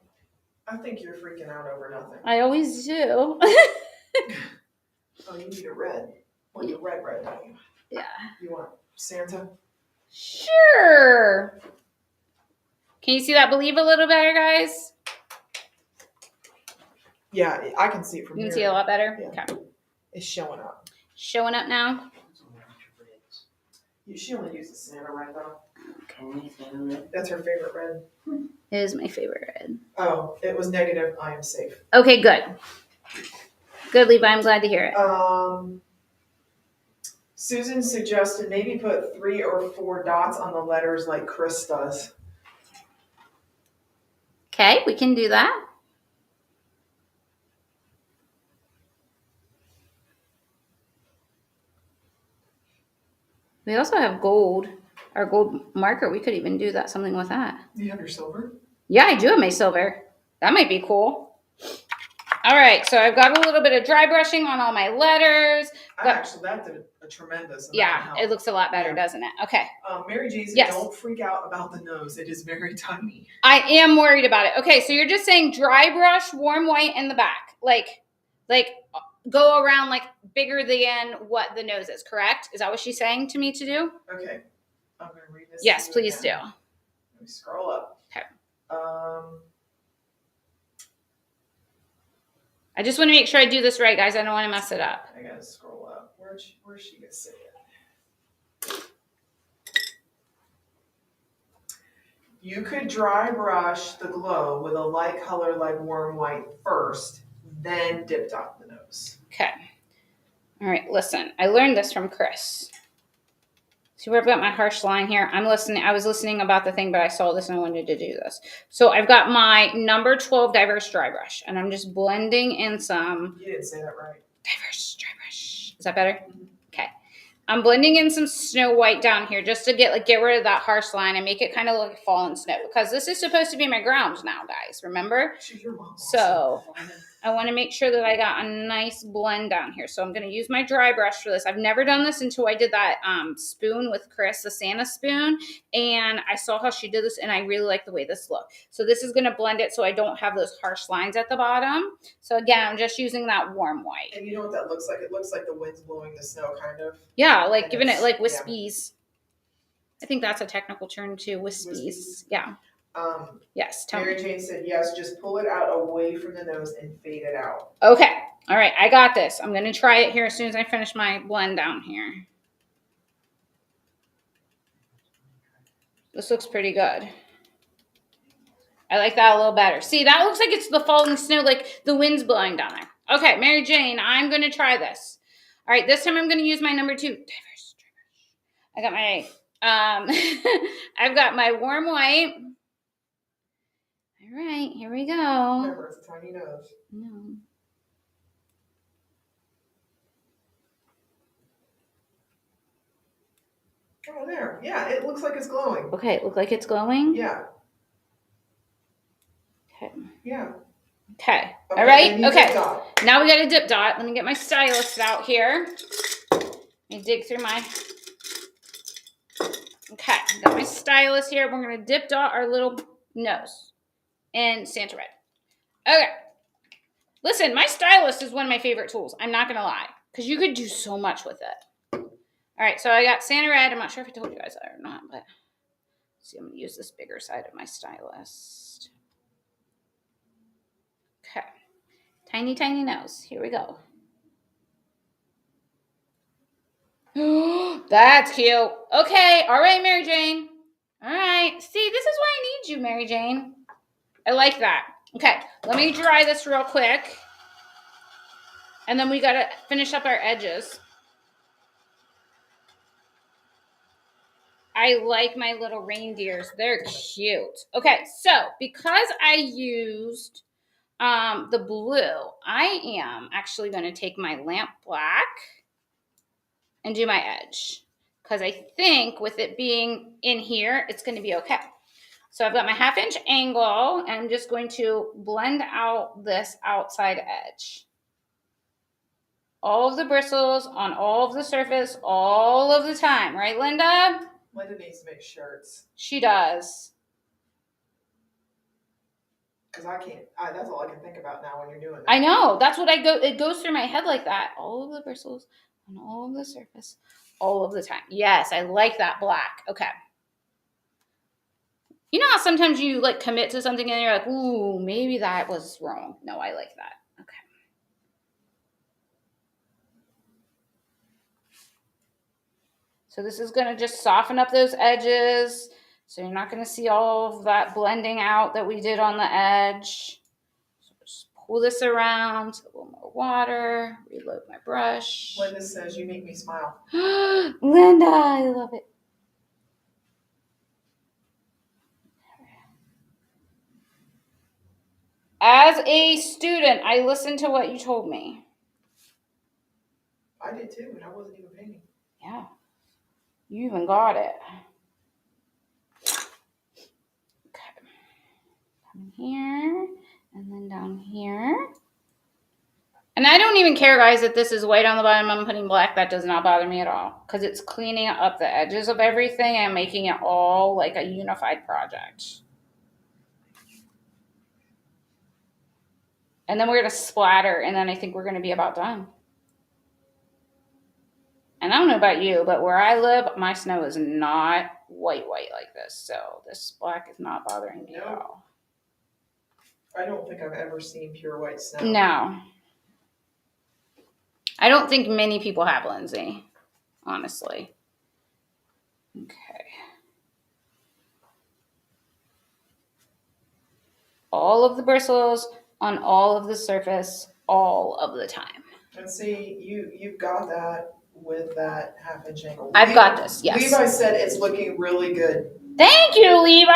S2: I think you're freaking out over nothing.
S1: I always do.
S2: Oh, you need a red. Well, you red, don't you?
S1: Yeah.
S2: You want Santa?
S1: Sure. Can you see that believe a little better, guys?
S2: Yeah, I can see it from
S1: You
S2: here.
S1: can see it a lot better?
S2: Yeah.
S1: Okay.
S2: It's showing up.
S1: Showing up now?
S2: She only uses Santa red, though.
S3: Okay.
S2: That's her favorite red.
S1: It is my favorite red.
S2: Oh, it was negative. I am safe.
S1: Okay, good. Good, Levi. I'm glad to hear it.
S2: Susan suggested maybe put 3 or 4 dots on the letters like Chris does.
S1: Okay, we can do that. We also have gold. Our gold marker, we could even do that, something with that.
S2: You have your silver?
S1: Yeah, I do have my silver. That might be cool. All right, so I've got a little bit of dry brushing on all my letters.
S2: Actually, that did a tremendous amount of
S1: Yeah,
S2: help.
S1: it looks a lot better, doesn't it? Okay.
S2: Mary Jason,
S1: Yes.
S2: Don't freak out about the nose. It is very tiny.
S1: I am worried about it. Okay, so you're just saying dry brush, warm white in the back. Like go around like bigger than what the nose is, correct? Is that what she's saying to me to do?
S2: Okay. I'm going to read this.
S1: Yes,
S2: to you
S1: please do.
S2: again. Let me scroll up.
S1: Okay. I just want to make sure I do this right, guys. I don't want to mess it up.
S2: I got to scroll up. Where's she going to say it? You could dry brush the glow with a light color like warm white first, then dip dot the nose.
S1: Okay. All right, listen. I learned this from Chris. See where I've got my harsh line here? I was listening about the thing, but I saw this and I wanted to do this. So I've got my number 12 diverse dry brush, and I'm just blending in some
S2: You didn't say that right.
S1: diverse dry brush. Is that better? Okay. I'm blending in some Snow White down here just to get rid of that harsh line and make it kind of look like fallen snow, because this is supposed to be my ground now, guys. Remember?
S2: She's your mom.
S1: So I want to make sure that I got a nice blend down here. So I'm going to use my dry brush for this. I've never done this until I did that spoon with Chris, the Santa spoon. And I saw how she did this, and I really like the way this looked. So this is going to blend it so I don't have those harsh lines at the bottom. So again, I'm just using that warm white.
S2: And you know what that looks like? It looks like the wind's blowing the snow, kind of.
S1: Yeah, like
S2: And
S1: giving it
S2: it's-
S1: like wispies. I think that's a technical term too, wispies.
S2: Wispies.
S1: Yeah. Yes, tell
S2: Mary
S1: me.
S2: Jane said yes, just pull it out away from the nose and fade it out.
S1: Okay. All right, I got this. I'm going to try it here as soon as I finish my blend down here. This looks pretty good. I like that a little better. See, that looks like it's the falling snow, like the wind's blowing down there. Okay, Mary Jane, I'm going to try this. All right, this time I'm going to use my number 2. Diverse. I got my, I've got my warm white. All right, here we go.
S2: Remember, it's a tiny nose.
S1: No.
S2: Oh, there. Yeah, it looks like it's glowing.
S1: Okay, look like it's glowing?
S2: Yeah.
S1: Okay.
S2: Yeah.
S1: Okay.
S2: Okay,
S1: All right.
S2: then you
S1: Okay.
S2: dip dot.
S1: Now we got a dip dot. Let me get my stylus out here. Let me dig through my. Okay. Got my stylus here. We're going to dip dot our little nose in Santa Red. Okay. Listen, my stylus is one of my favorite tools. I'm not going to lie. Because you could do so much with it. All right. So I got Santa Red. I'm not sure if I told you guys that or not. But let's see. I'm going to use this bigger side of my stylus. Okay. Tiny, tiny nose. Here we go. That's cute. Okay. All right, Mary Jane. All right. See, this is why I need you, Mary Jane. I like that. Okay. Let me dry this real quick. And then we got to finish up our edges. I like my little reindeers. They're cute. Okay. So because I used the blue, I am actually going to take my lamp black and do my edge, because I think with it being in here, it's going to be okay. So I've got my 1/2 inch angle, and I'm just going to blend out this outside edge. All of the bristles on all of the surface, all of the time. Right, Linda?
S2: Linda needs to make shirts.
S1: She does.
S2: Because I can't. That's all I can think about now when you're doing that.
S1: I know. That's what it goes through my head like that. All of the bristles on all of the surface, all of the time. Yes, I like that black. Okay. You know how sometimes you like commit to something and you're like, ooh, maybe that was wrong. No, I like that. Okay. So this is going to just soften up those edges. So you're not going to see all of that blending out that we did on the edge. So just pull this around, a little more water, reload my brush.
S2: Linda says, you make me smile.
S1: Linda, I love it. As a student, I listened to what you told me.
S2: I did too, and I wasn't even painting.
S1: Yeah. You even got it. Okay. Down here, and then down here. And I don't even care, guys, that this is white on the bottom. I'm putting black. That does not bother me at all, because it's cleaning up the edges of everything and making it all like a unified project. And then we're going to splatter, and then I think we're going to be about done. And I don't know about you, but where I live, my snow is not white like this. So this black is not bothering me at all.
S2: I don't think I've ever seen pure white snow.
S1: No. I don't think many people have, Lindsay, honestly. Okay. All of the bristles on all of the surface all of the time.
S2: And see, you've got that with that 1/2 inch angle.
S1: I've got this, yes.
S2: Levi said it's looking really good.
S1: Thank you, Levi.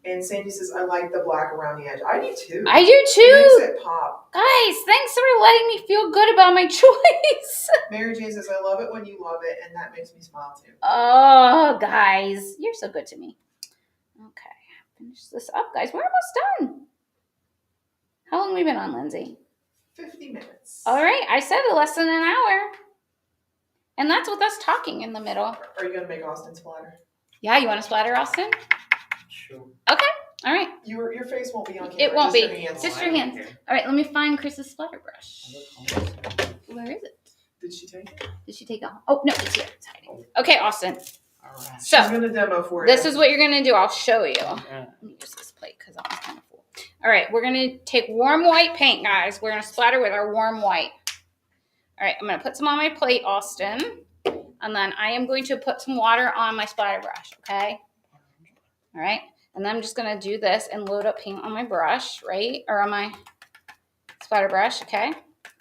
S2: And Sandy says, I like the black around the edge. I do too.
S1: I do
S2: It
S1: too.
S2: makes it pop.
S1: Guys, thanks for letting me feel good about my choice.
S2: Mary Jane says, I love it when you love it, and that makes me smile too.
S1: Oh, guys, you're so good to me. Okay, finish this up, guys. We're almost done. How long have we been on, Lindsay?
S2: 50 minutes.
S1: All right. I said less than an hour. And that's with us talking in the middle.
S2: Are you going to make Austin splatter?
S1: Yeah, you want to splatter, Austin?
S3: Sure.
S1: Okay. All right.
S2: Your face won't be on camera.
S1: It won't
S2: just
S1: be.
S2: Your hands.
S1: Just your hands. All right, let me find Chris's splatter brush. Where is it?
S2: Did she take it?
S1: Did she take it? Oh, no, it's here. It's hiding. Okay, Austin.
S3: All right.
S2: She's
S1: So,
S2: going to demo for you.
S1: this is what you're going to do. I'll show you.
S3: All right.
S1: Let me use this plate because that one's kind of full. All right, we're going to take warm white paint, guys. We're going to splatter with our warm white. All right, I'm going to put some on my plate, Austin. And then I am going to put some water on my splatter brush, okay? All right. And then I'm just going to do this and load up paint on my brush, right? Or on my splatter brush, okay?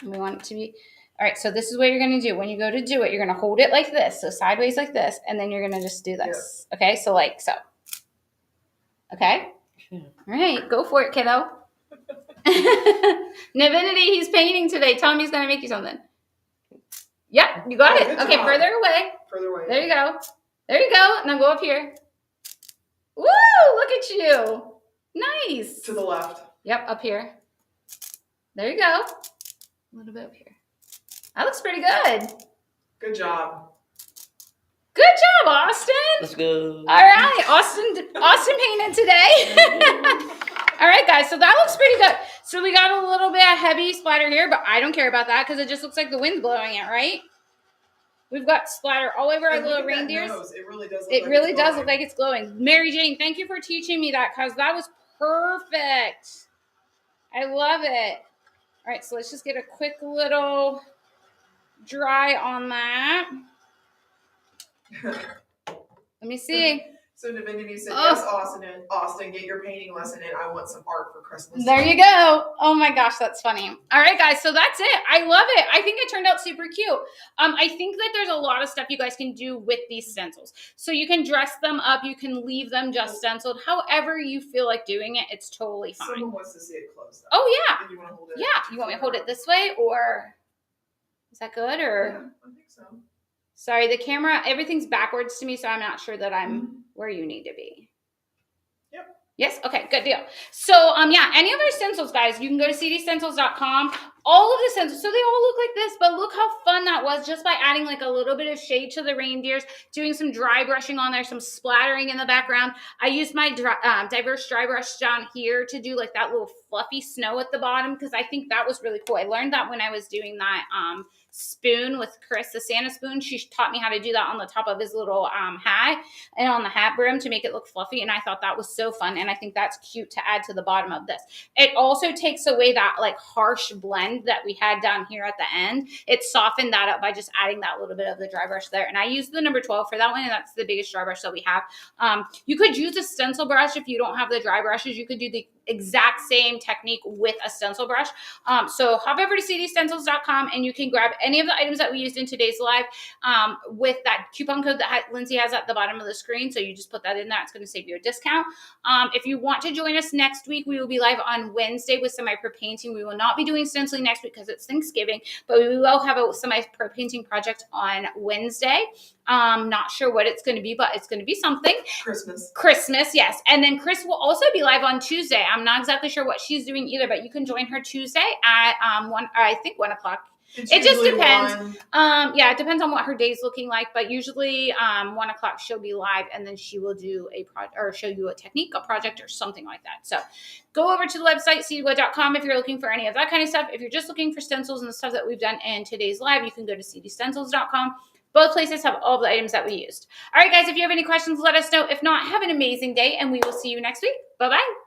S1: And we want it to be, all right, so this is what you're going to do. When you go to do it, you're going to hold it like this, so sideways like this, and then you're going to just do this, okay? So like so. Okay?
S3: Sure.
S1: All right, go for it, kiddo. Divinity, he's painting today. Tell him he's going to make you something. Yep, you got
S2: Oh,
S1: it.
S2: good
S1: Okay,
S2: job.
S1: further away.
S2: Further away.
S1: There you go. There you go. Now go up here. Woo! Look at you. Nice.
S2: To the left.
S1: Yep, up here. There you go. A little bit up here. That looks pretty good.
S2: Good job.
S1: Good job, Austin.
S3: Let's go.
S1: All right, Austin painted today. All right, guys, so that looks pretty good. So we got a little bit of heavy splatter here, but I don't care about that because it just looks like the wind's blowing it, right? We've got splatter all over our
S2: And look
S1: little
S2: at that
S1: reindeers.
S2: nose. It really does look
S1: It
S2: like
S1: really
S2: it's
S1: does
S2: glowing.
S1: look like it's glowing. Mary Jane, thank you for teaching me that because that was perfect. I love it. All right, so let's just get a quick little dry on that. Let me see.
S2: So Divinity said,
S1: Oh.
S2: yes, Austin, get your painting lesson in. I want some art for Christmas.
S1: There you go. Oh my gosh, that's funny. All right, guys, so that's it. I love it. I think it turned out super cute. I think that there's a lot of stuff you guys can do with these stencils. So you can dress them up. You can leave them just stenciled. However you feel like doing it, it's totally fine.
S2: Someone wants to see it close. Though.
S1: Oh, yeah.
S2: Do you want to hold it?
S1: Yeah. You want me to hold it this way or is that good or?
S2: Yeah, I think so.
S1: Sorry, the camera, everything's backwards to me, so I'm not sure that I'm where you need to be.
S2: Yep.
S1: Yes? Okay, good deal. So, yeah, any of our stencils, guys, you can go to cdstencils.com. All of the stencils, so they all look like this, but look how fun that was just by adding like a little bit of shade to the reindeers, doing some dry brushing on there, some splattering in the background. I used my diverse dry brush down here to do like that little fluffy snow at the bottom because I think that was really cool. I learned that when I was doing that spoon with Chris, the Santa spoon. She taught me how to do that on the top of his little hat and on the hat brim to make it look fluffy, and I thought that was so fun, and I think that's cute to add to the bottom of this. It also takes away that like harsh blend that we had down here at the end. It softened that up by just adding that little bit of the dry brush there, and I used the number 12 for that one, and that's the biggest dry brush that we have. You could use a stencil brush if you don't have the dry brushes. You could do the exact same technique with a stencil brush. So hop over to cdstencils.com and you can grab any of the items that we used in today's live with that coupon code that Lindsay has at the bottom of the screen. So you just put that in there. It's going to save you a discount. If you want to join us next week, we will be live on Wednesday with semi-pro painting. We will not be doing stenciling next week because it's Thanksgiving, but we will have a semi-pro painting project on Wednesday. Not sure what it's going to be, but it's going to be something. Christmas, yes. And then Chris will also be live on Tuesday. I'm not exactly sure what she's doing either, but you can join her Tuesday at 1 o'clock. It just depends. Yeah, it depends on what her day's looking like, but usually 1 o'clock she'll be live, and then she will do a project or show you a technique, a project, or something like that. So go over to the website cdgo.com if you're looking for any of that kind of stuff. If you're just looking for stencils and the stuff that we've done in today's live, you can go to cdstencils.com. Both places have all the items that we used. All right, guys, if you have any questions, let us know. If not, have an amazing day, and we will see you next week. Bye-bye.